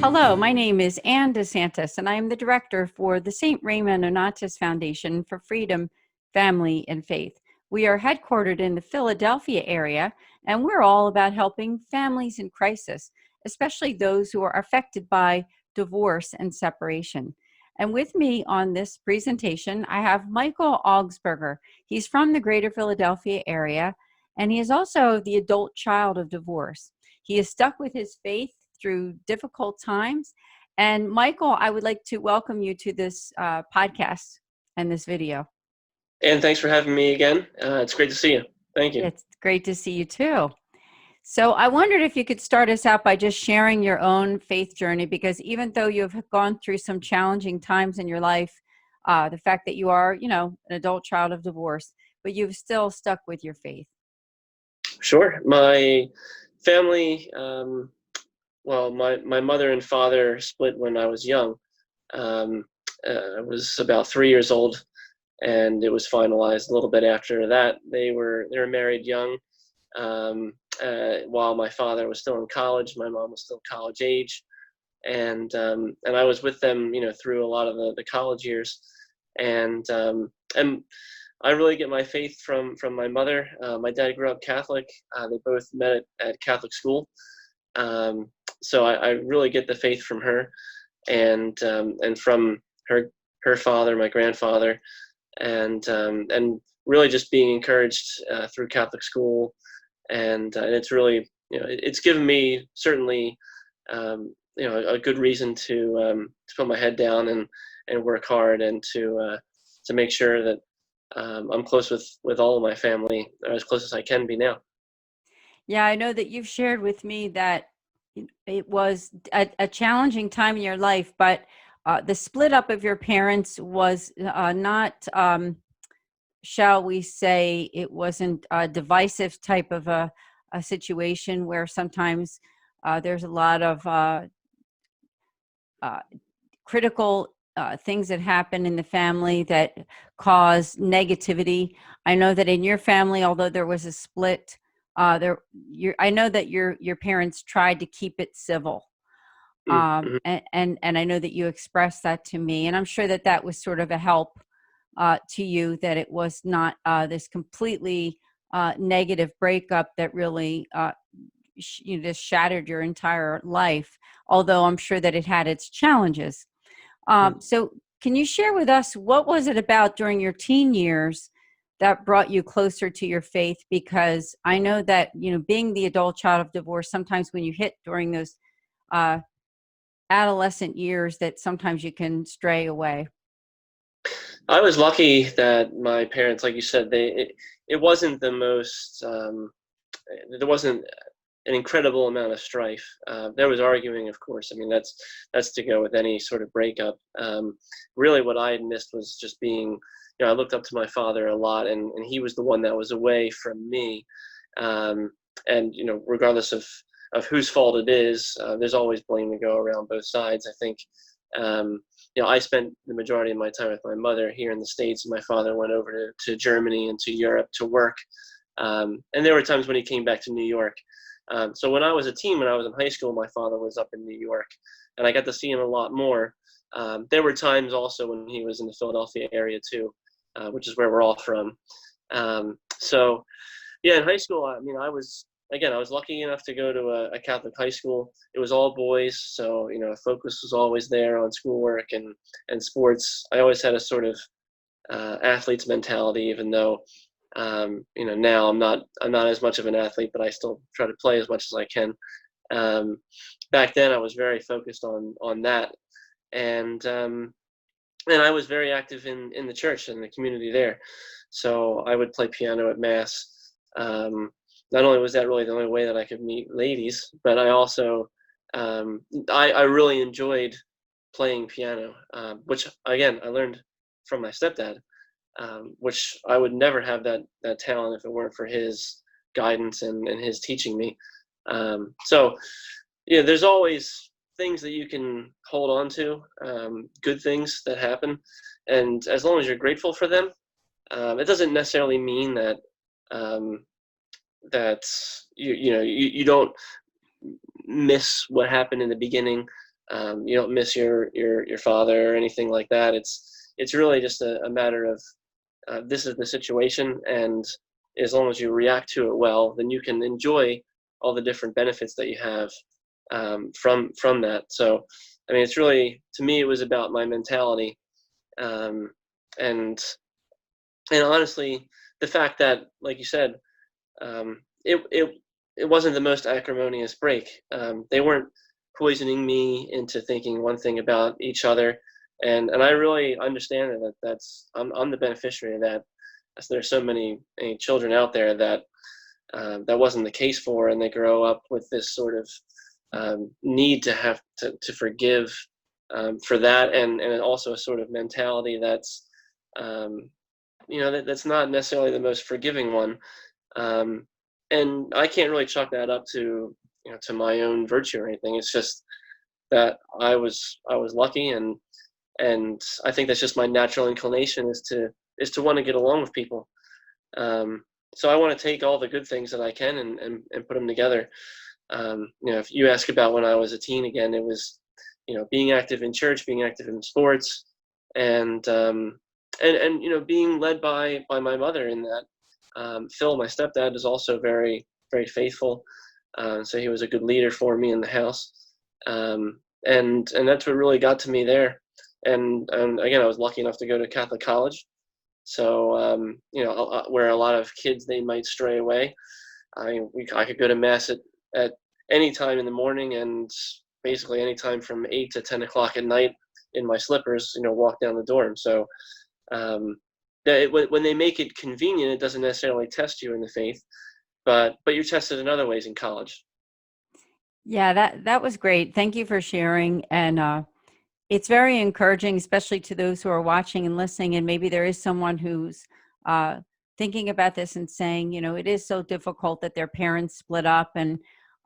Hello, my name is Ann DeSantis, and I am the director for the St. Raymond Onotis Foundation for Freedom, Family, and Faith. We are headquartered in the Philadelphia area, and we're all about helping families in crisis, especially those who are affected by divorce and separation. And with me on this presentation, I have Michael Augsberger. He's from the greater Philadelphia area, and he is also the adult child of divorce. He is stuck with his faith through difficult times. And Michael, I would like to welcome you to this podcast and this video. And thanks for having me again. It's great to see you. Thank you. It's great to see you too. So I wondered if you could start us out by just sharing your own faith journey, because even though you've gone through some challenging times in your life, the fact that you are, an adult child of divorce, but you've still stuck with your faith. Sure. My family, my mother and father split when I was young. I was about 3 years old, and it was finalized a little bit after that. They were married young. While my father was still in college, my mom was still college age, and I was with them, through a lot of the college years, and I really get my faith from my mother. My dad grew up Catholic. They both met at Catholic school, so I really get the faith from her, and from her father, my grandfather, and really just being encouraged through Catholic school. And it's really, it's given me certainly, a good reason to put my head down and work hard, and to make sure that I'm close with all of my family, or as close as I can be now. Yeah, I know that you've shared with me that it was a challenging time in your life, but the split up of your parents was not, shall we say, it wasn't a divisive type of a situation where sometimes there's a lot of critical things that happen in the family that cause negativity. I know that in your family, although there was a split, I know that your parents tried to keep it civil. Mm-hmm. And I know that you expressed that to me, and I'm sure that was sort of a help to you, that it was not this completely negative breakup that really just shattered your entire life, although I'm sure that it had its challenges. So can you share with us, what was it about during your teen years that brought you closer to your faith? Because I know that, being the adult child of divorce, sometimes when you hit during those adolescent years, that sometimes you can stray away. I was lucky that my parents, like you said, it wasn't the most, there wasn't an incredible amount of strife. There was arguing, of course. I mean, that's to go with any sort of breakup. Really what I had missed was just being, I looked up to my father a lot, and he was the one that was away from me. And, regardless of whose fault it is, there's always blame to go around both sides. I think, I spent the majority of my time with my mother here in the States, and my father went over to Germany and to Europe to work. And there were times when he came back to New York. So when I was a teen, when I was in high school, my father was up in New York, and I got to see him a lot more. There were times also when he was in the Philadelphia area too, which is where we're all from. So yeah, in high school, I was lucky enough to go to a Catholic high school. It was all boys, so focus was always there on schoolwork and sports. I always had a sort of athlete's mentality, even though now I'm not as much of an athlete, but I still try to play as much as I can. Back then, I was very focused on that, and I was very active in the church and the community there. So I would play piano at mass. Not only was that really the only way that I could meet ladies, but I also, I really enjoyed playing piano, which again, I learned from my stepdad, which I would never have that talent if it weren't for his guidance and his teaching me. So, there's always things that you can hold on to, good things that happen. And as long as you're grateful for them, it doesn't necessarily mean that um, that you don't miss what happened in the beginning. You don't miss your father or anything like that. It's really just a matter of this is the situation, and as long as you react to it well, then you can enjoy all the different benefits that you have from that. So, I mean, it's really, to me, it was about my mentality, um, and and honestly, the fact that, like you said, it wasn't the most acrimonious break. They weren't poisoning me into thinking one thing about each other, and I really understand that's I'm the beneficiary of that. As there's so many children out there that that wasn't the case for, and they grow up with this sort of need to have to forgive for that, and also a sort of mentality that's um, that's not necessarily the most forgiving one. Um, and I can't really chalk that up to to my own virtue or anything. It's just that I was lucky, and I think that's just my natural inclination is to want to get along with people. Um, so I want to take all the good things that I can and put them together. If you ask about when I was a teen again, it was being active in church, being active in sports, and being led by my mother in that. Phil, my stepdad, is also very, very faithful. So he was a good leader for me in the house. And that's what really got to me there. And again, I was lucky enough to go to Catholic college. So, where a lot of kids, they might stray away. I could go to mass at any time in the morning, and basically any time from 8 to 10 o'clock at night in my slippers, walk down the dorm. So, um, when they make it convenient, it doesn't necessarily test you in the faith, but you're tested in other ways in college. Yeah, that was great. Thank you for sharing. And it's very encouraging, especially to those who are watching and listening. And maybe there is someone who's uh, thinking about this and saying, it is so difficult that their parents split up. And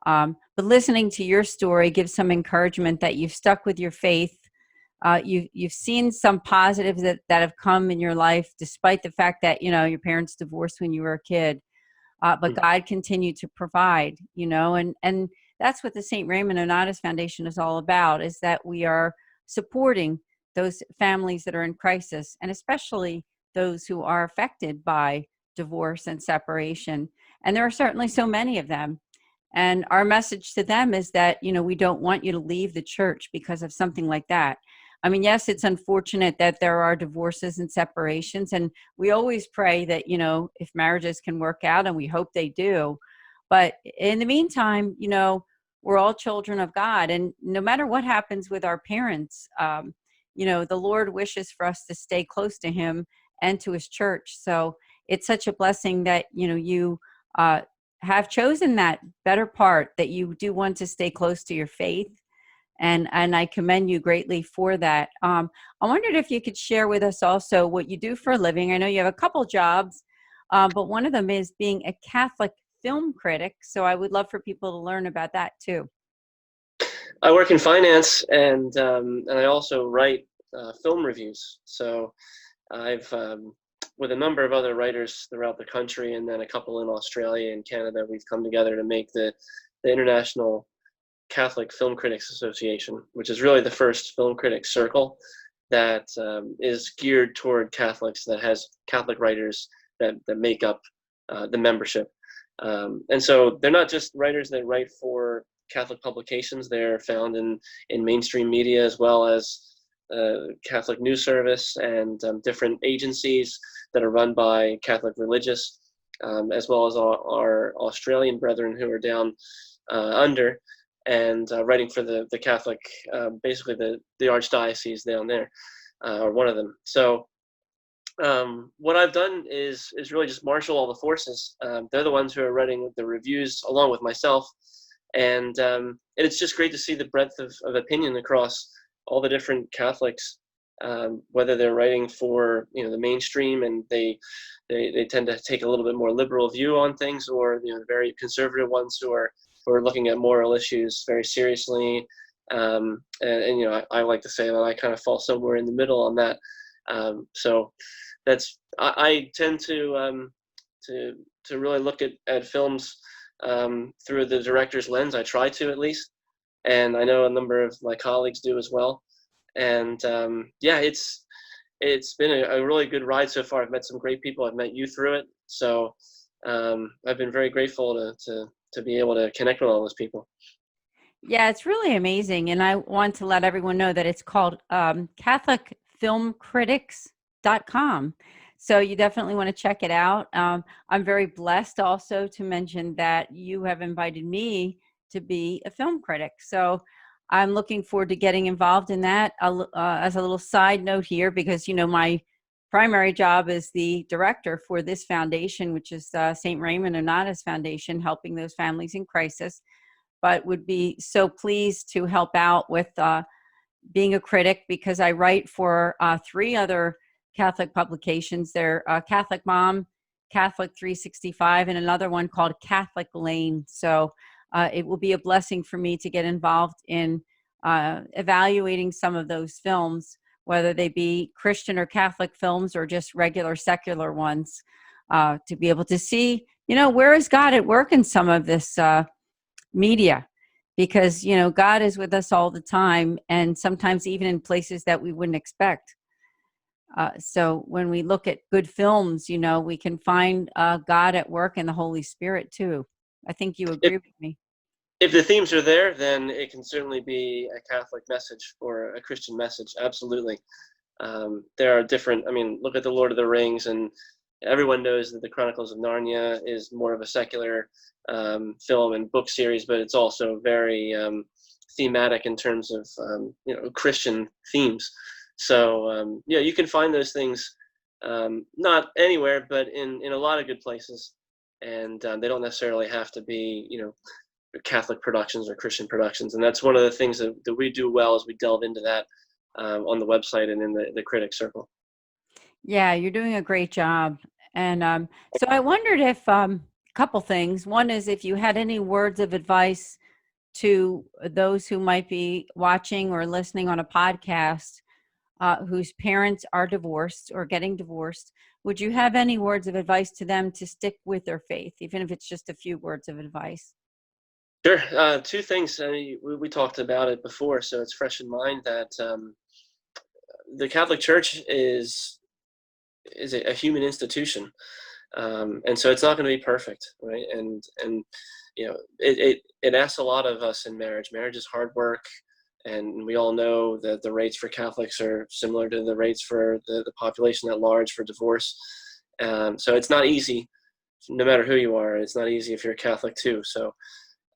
but listening to your story gives some encouragement that you've stuck with your faith. You've seen some positives that have come in your life, despite the fact that your parents divorced when you were a kid. But Mm. God continued to provide, and that's what the St. Raymond Onotis Foundation is all about, is that we are supporting those families that are in crisis, and especially those who are affected by divorce and separation. And there are certainly so many of them. And our message to them is that, we don't want you to leave the church because of something like that. I mean, yes, it's unfortunate that there are divorces and separations, and we always pray that, if marriages can work out, and we hope they do. But in the meantime, we're all children of God. And no matter what happens with our parents, the Lord wishes for us to stay close to Him and to His church. So it's such a blessing that, you have chosen that better part, that you do want to stay close to your faith. And I commend you greatly for that. I wondered if you could share with us also what you do for a living. I know you have a couple jobs, but one of them is being a Catholic film critic. So I would love for people to learn about that too. I work in finance, and I also write film reviews. So I've with a number of other writers throughout the country, and then a couple in Australia and Canada, we've come together to make the International Catholic Film Critics Association, which is really the first film critics circle that is geared toward Catholics, that has Catholic writers that make up the membership. And so they're not just writers that write for Catholic publications. They're found in mainstream media, as well as Catholic news service, and different agencies that are run by Catholic religious, as well as our Australian brethren who are down under, and writing for the Catholic, basically the archdiocese down there, or one of them. So what I've done is really just marshal all the forces. They're the ones who are writing the reviews along with myself, and it's just great to see the breadth of opinion across all the different Catholics, whether they're writing for the mainstream, and they tend to take a little bit more liberal view on things, or the very conservative ones who are looking at moral issues very seriously. And I like to say that I kind of fall somewhere in the middle on that. So I tend to to really look at films through the director's lens. I try to, at least, and I know a number of my colleagues do as well. And yeah, it's been a really good ride so far. I've met some great people. I've met you through it, so I've been very grateful to be able to connect with all those people. Yeah, it's really amazing. And I want to let everyone know that it's called CatholicFilmCritics.com. So you definitely want to check it out. I'm very blessed also to mention that you have invited me to be a film critic. So I'm looking forward to getting involved in that. As a little side note here, because, my primary job is the director for this foundation, which is St. Raymond Onotis Foundation, helping those families in crisis, but would be so pleased to help out with being a critic, because I write for 3 other Catholic publications. They're Catholic Mom, Catholic 365, and another one called Catholic Lane. So it will be a blessing for me to get involved in evaluating some of those films, whether they be Christian or Catholic films or just regular secular ones, to be able to see, where is God at work in some of this media, because God is with us all the time, and sometimes even in places that we wouldn't expect. So when we look at good films, we can find God at work and the Holy Spirit too. I think you agree with me. If the themes are there, then it can certainly be a Catholic message or a Christian message. Absolutely. There are different, look at the Lord of the Rings, and everyone knows that the Chronicles of Narnia is more of a secular film and book series, but it's also very thematic in terms of Christian themes. So you can find those things not anywhere, but in a lot of good places, and they don't necessarily have to be Catholic productions or Christian productions. And that's one of the things that we do well, is we delve into that on the website and in the critic circle. Yeah, you're doing a great job. And so I wondered if a couple things. One is if you had any words of advice to those who might be watching or listening on a podcast whose parents are divorced or getting divorced. Would you have any words of advice to them to stick with their faith, even if it's just a few words of advice? Sure. 2 things. We talked about it before, so it's fresh in mind that the Catholic Church is a human institution, and so it's not going to be perfect, right? And it asks a lot of us in marriage. Marriage is hard work, and we all know that the rates for Catholics are similar to the rates for the population at large for divorce. So it's not easy, no matter who you are. It's not easy if you're a Catholic too. So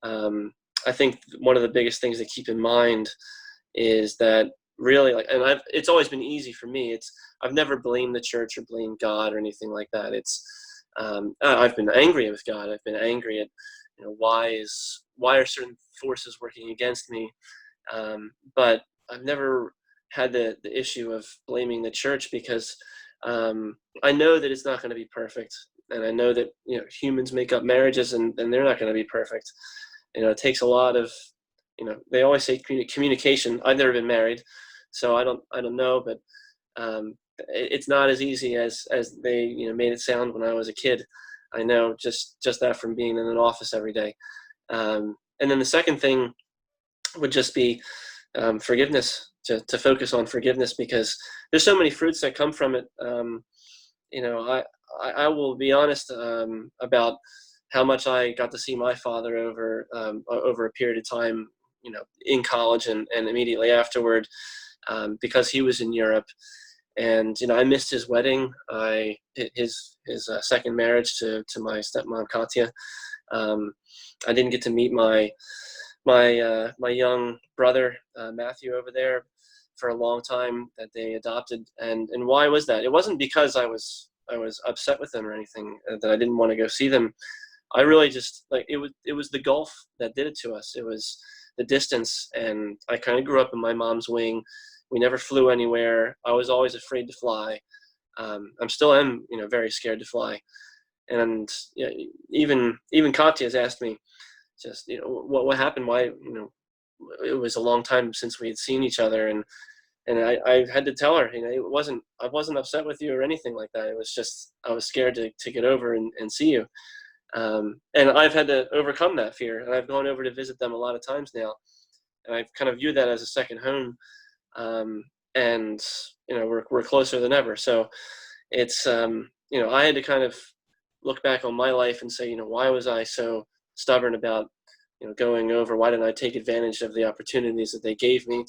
I think one of the biggest things to keep in mind is that really, it's always been easy for me. I've never blamed the church or blamed God or anything like that. I've been angry with God. I've been angry at why are certain forces working against me, but I've never had the issue of blaming the church, because I know that it's not going to be perfect, and I know that humans make up marriages, and they're not going to be perfect. It takes a lot of, they always say communication. I've never been married, so I don't know, but it's not as easy as they made it sound when I was a kid. I know just that from being in an office every day. And then the second thing would just be forgiveness, to focus on forgiveness, because there's so many fruits that come from it. I will be honest about how much I got to see my father over a period of time, in college and immediately afterward, because he was in Europe. And I missed his wedding, his second marriage to my stepmom Katya. I didn't get to meet my young brother Matthew over there for a long time, that they adopted. And why was that? It wasn't because I was upset with them or anything, that I didn't want to go see them. I really just, it was the Gulf that did it to us. It was the distance, and I kind of grew up in my mom's wing. We never flew anywhere. I was always afraid to fly. I'm still am, very scared to fly. And even Katya has asked me, just what happened? Why, it was a long time since we had seen each other, and And I had to tell her, I wasn't upset with you or anything like that. It was just, I was scared to get over and see you. And I've had to overcome that fear, and I've gone over to visit them a lot of times now, and I've kind of viewed that as a second home. And we're closer than ever. So it's I had to kind of look back on my life and say, why was I so stubborn about going over? Why didn't I take advantage of the opportunities that they gave me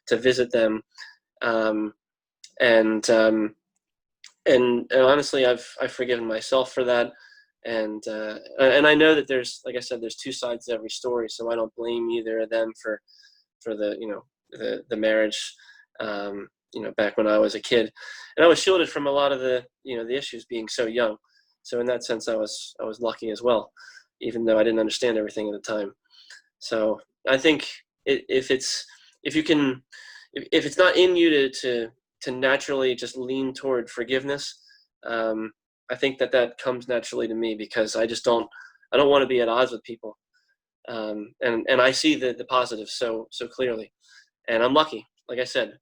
to visit them? Um, and honestly, I've forgiven myself for that. And I know that there's, like I said, there's two sides to every story, so I don't blame either of them for the marriage. Back when I was a kid, and I was shielded from a lot of the issues being so young. So in that sense, I was lucky as well, even though I didn't understand everything at the time. So I think if it's not in you to naturally just lean toward forgiveness, I think that comes naturally to me, because I don't want to be at odds with people, and I see the positives so clearly, and I'm lucky. Like I said,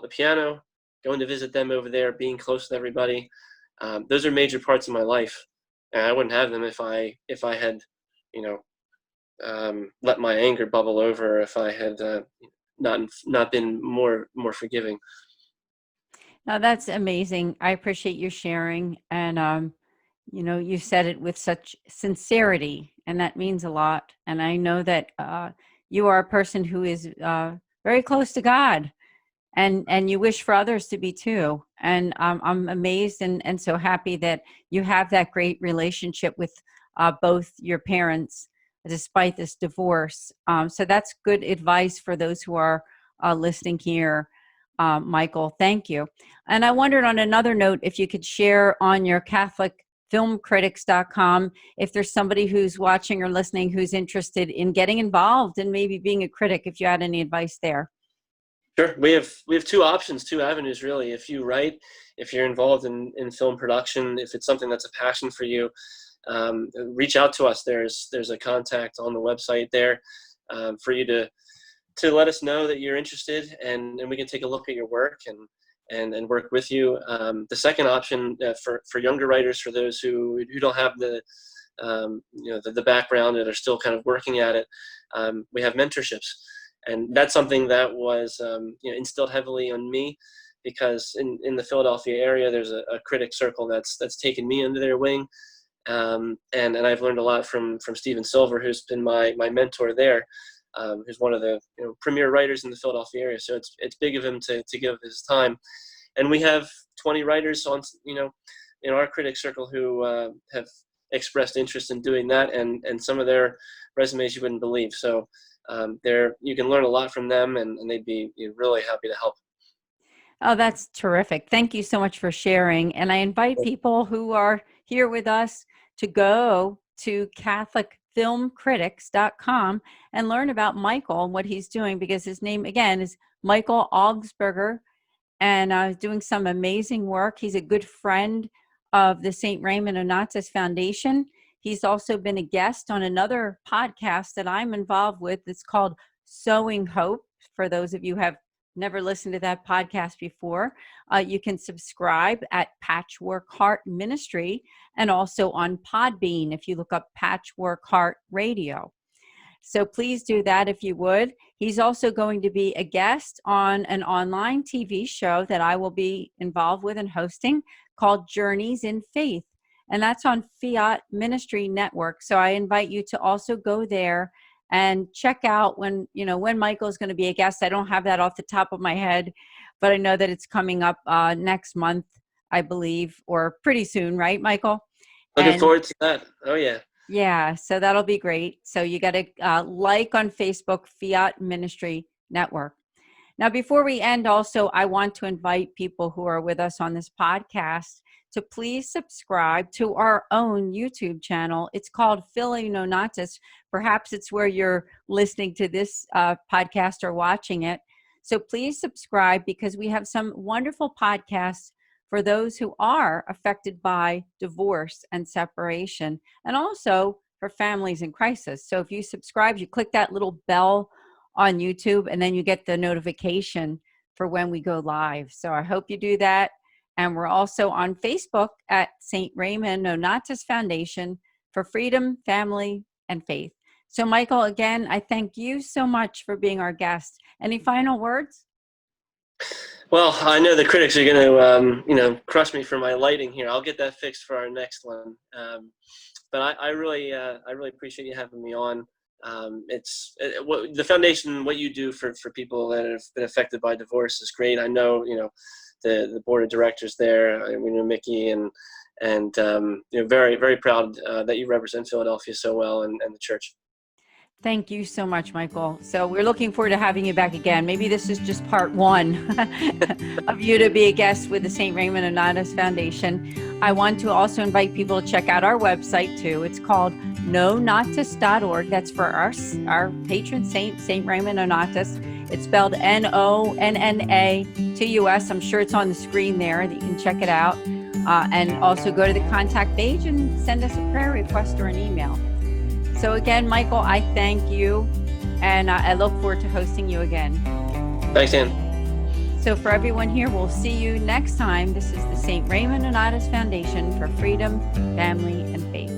the piano, going to visit them over there, being close with everybody, those are major parts of my life, and I wouldn't have them if I had let my anger bubble over, if I had not been more forgiving. Now that's amazing. I appreciate you sharing. And, you said it with such sincerity, and that means a lot. And I know that you are a person who is very close to God, and you wish for others to be too. And I'm amazed and so happy that you have that great relationship with both your parents despite this divorce. So that's good advice for those who are listening here. Michael, thank you. And I wondered, on another note, if you could share on your CatholicFilmCritics.com if there's somebody who's watching or listening who's interested in getting involved and maybe being a critic, if you had any advice there. Sure. We have two options, two avenues, really. If you write, if you're involved in film production, if it's something that's a passion for you, reach out to us. There's a contact on the website there for you to let us know that you're interested, and we can take a look at your work and work with you. The second option for younger writers, for those who don't have the background and are still kind of working at it, we have mentorships. And that's something that was instilled heavily on me, because in the Philadelphia area, there's a critic circle that's taken me under their wing, and I've learned a lot from Stephen Silver, who's been my mentor there, who's one of the premier writers in the Philadelphia area. So it's big of him to give his time, and we have 20 writers on in our critic circle who have expressed interest in doing that, and some of their resumes you wouldn't believe. So. You can learn a lot from them, and they'd be really happy to help. Oh, that's terrific. Thank you so much for sharing. And I invite people who are here with us to go to CatholicFilmCritics.com and learn about Michael and what he's doing, because his name, again, is Michael Augsberger, and doing some amazing work. He's a good friend of the St. Raymond Onassis Foundation. He's also been a guest on another podcast that I'm involved with. It's called Sowing Hope. For those of you who have never listened to that podcast before, you can subscribe at Patchwork Heart Ministry, and also on Podbean if you look up Patchwork Heart Radio. So please do that if you would. He's also going to be a guest on an online TV show that I will be involved with and hosting, called Journeys in Faith. And that's on Fiat Ministry Network. So I invite you to also go there and check out when Michael's going to be a guest. I don't have that off the top of my head, but I know that it's coming up next month, I believe, or pretty soon, right, Michael? Looking forward to that. Oh, yeah. Yeah, so that'll be great. So you got to like on Facebook, Fiat Ministry Network. Now, before we end, also, I want to invite people who are with us on this podcast to please subscribe to our own YouTube channel. It's called Philly Onassis. Perhaps it's where you're listening to this podcast or watching it. So please subscribe, because we have some wonderful podcasts for those who are affected by divorce and separation, and also for families in crisis. So if you subscribe, you click that little bell on YouTube, and then you get the notification for when we go live. So I hope you do that. And we're also on Facebook at St. Raymond Nonatus Foundation for Freedom, Family, and Faith. So Michael, again, I thank you so much for being our guest. Any final words? Well, I know the critics are going to, crush me for my lighting here. I'll get that fixed for our next one. But I really appreciate you having me on. The foundation, what you do for people that have been affected by divorce is great. I know, the board of directors there, we know Mickey, and very, very proud that you represent Philadelphia so well and the church. Thank you so much, Michael. So we're looking forward to having you back again. Maybe this is just part one of you to be a guest with the St. Raymond Nonatus Foundation. I want to also invite people to check out our website too. It's called nonatus.org. That's for our patron saint, St. Raymond Nonatus. It's spelled Nonatus. I'm sure it's on the screen there that you can check it out. And also go to the contact page and send us a prayer request or an email. So again, Michael, I thank you, and I look forward to hosting you again. Thanks, Ann. So for everyone here, we'll see you next time. This is the St. Raymond Nonatus Foundation for Freedom, Family, and Faith.